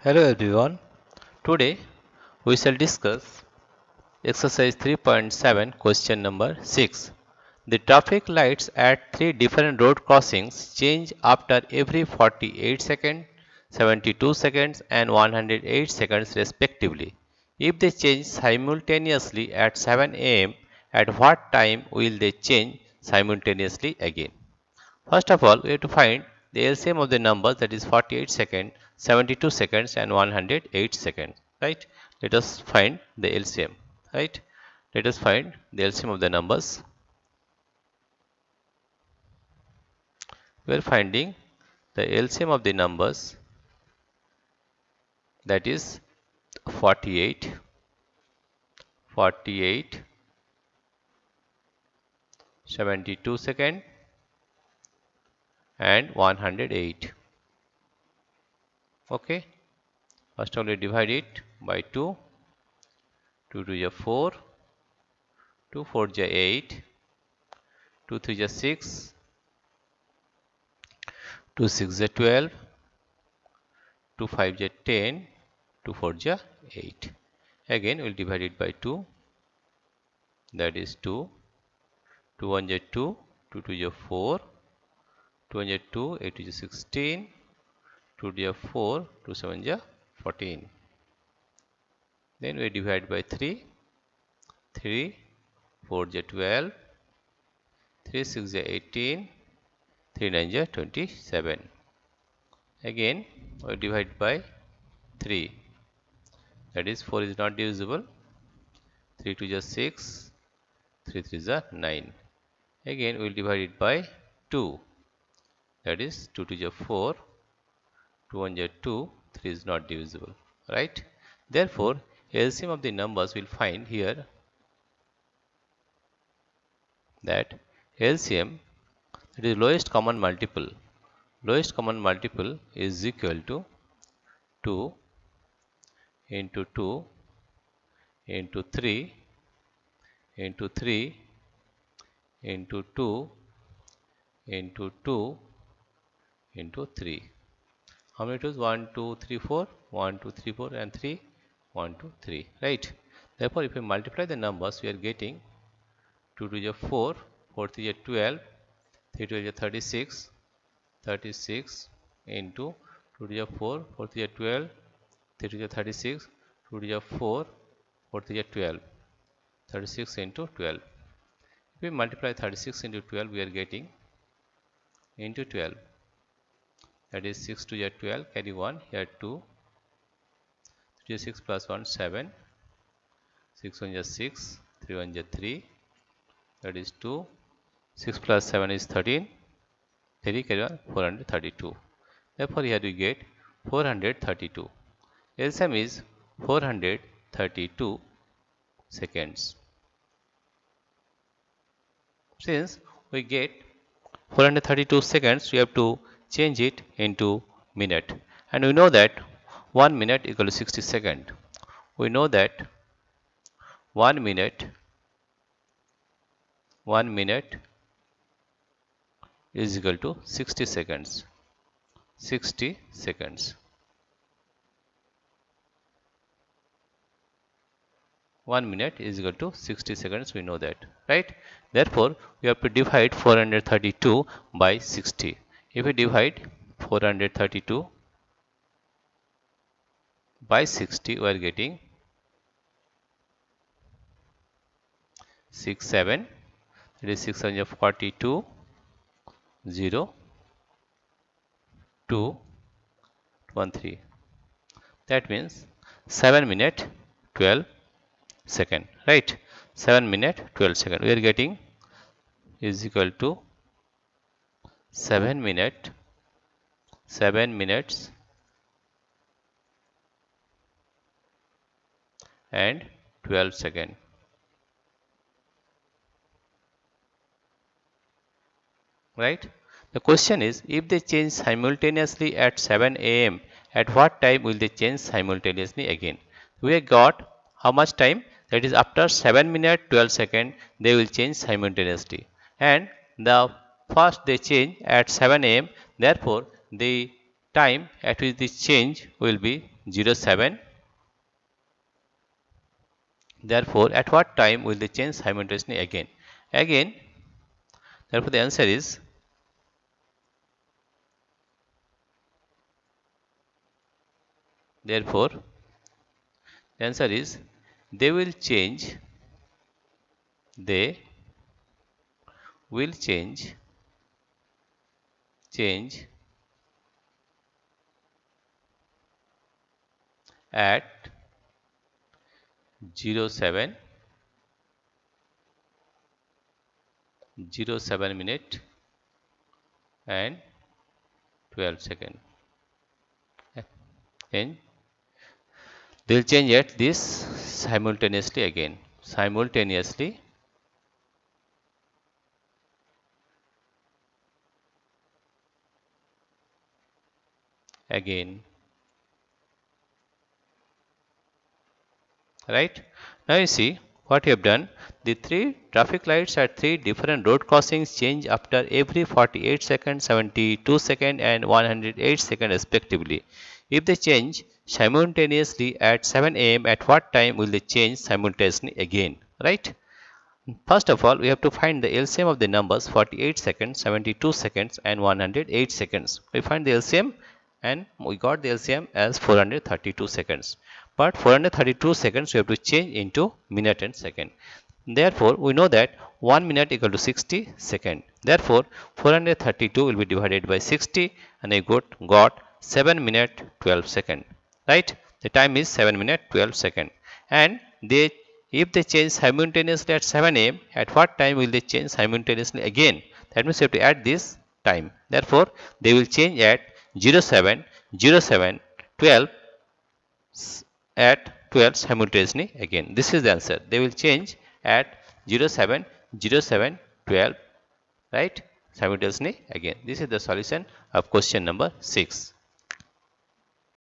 Hello everyone. Today we shall discuss exercise 3.7 question number 6. The traffic lights at three different road crossings change after every 48 seconds, 72 seconds and 108 seconds respectively. If they change simultaneously at 7 am, at what time will they change simultaneously again? First of all, we have to find the LCM of the numbers, that is 48 seconds, 72 seconds and 108 seconds, right? Let us find the LCM, right? Let us find the LCM of the numbers. We are finding the LCM of the numbers, that is 48, 48, 72 seconds and 108. Okay, first of all we divide it by 2, 2 to the 4, 2 4 is 8, 2 3 is 6, 2 6 is 12, 2 5 is 10, 2 4 is 8. Again we'll divide it by 2, that is 2, 2 1 is 2, 2 2 is 4, 2 1 is 2, 8 is 16, 2 is 4, 2 7 is 14. Then we divide by 3, 3 4 is 12, 3 6 is 18, 3 9 is 27. Again we divide by 3, that is 4 is not divisible, 3 2 is 6, 3 3 is 9. Again we will divide it by 2, that is 2 2 is 4, 2 1 is 2, 3 is not divisible, right? Therefore LCM of the numbers will find here that LCM, that is lowest common multiple is equal to 2 into 2 into 3 into 3 into 2 into 2 into 3. How many twos? 1 2 3 4, 1 2 3 4 and 3, 1 2 3, right? Therefore if we multiply the numbers, we are getting 2 2 is 4, 4 3 is 12, 3 2 is 36, 36 into 2 is 4, 4 3 is 12, 3 2 is 36, 2 is 4, 4 3 is 12, 36 into 12. If we multiply 36 into 12, we are getting into 12, that is 6 2 is 12, carry 1, here 2, 3 is 6 plus 1 7, 6 1 is 6, 3 1 is 3, that is 2, 6 plus 7 is 13, 3 carry 1, 432. Therefore here we get 432. LCM is 432 seconds. Since we get 432 seconds, we have to change it into minute, and we know that 1 minute equal to 60 seconds. We know that 1 minute is equal to 60 seconds. 60 seconds. 1 minute is equal to 60 seconds, we know that, right? Therefore we have to divide 432 by 60. If we divide 432 by 60, we are getting 6 7, that is 642, 0 2 1 3. That means 7 minute 12 second, right? 7 minute 12 second, we are getting is equal to 7 minutes and 12 seconds. Right? The question is, if they change simultaneously at 7 am, at what time will they change simultaneously again? We have got how much time? That is after 7 minutes 12 seconds they will change simultaneously, and the first they change at 7 am, therefore the time at which this change will be 07. Therefore, at what time will they change simultaneously again? Again, therefore the answer is therefore the answer is they will change they will change at 07 minute and 12 second. And they'll change at this simultaneously again. Simultaneously again. Right? Now you see what you have done. The three traffic lights at three different road crossings change after every 48 seconds, 72 seconds and 108 seconds respectively. If they change simultaneously at 7 am, at what time will they change simultaneously again? Right? First of all, we have to find the LCM of the numbers 48 seconds, 72 seconds and 108 seconds. We find the LCM and we got the LCM as 432 seconds. But 432 seconds we have to change into minute and second. Therefore, we know that 1 minute equal to 60 seconds. Therefore, 432 will be divided by 60 and I got 7 minute 12 second. Right? The time is 7 minute 12 second. And if they change simultaneously at 7 am, at what time will they change simultaneously again? That means you have to add this time. Therefore, they will change at 07, 07, 12 at 12 simultaneously again. This is the answer. They will change at 07, 07, 12, right? Simultaneously again. This is the solution of question number 6.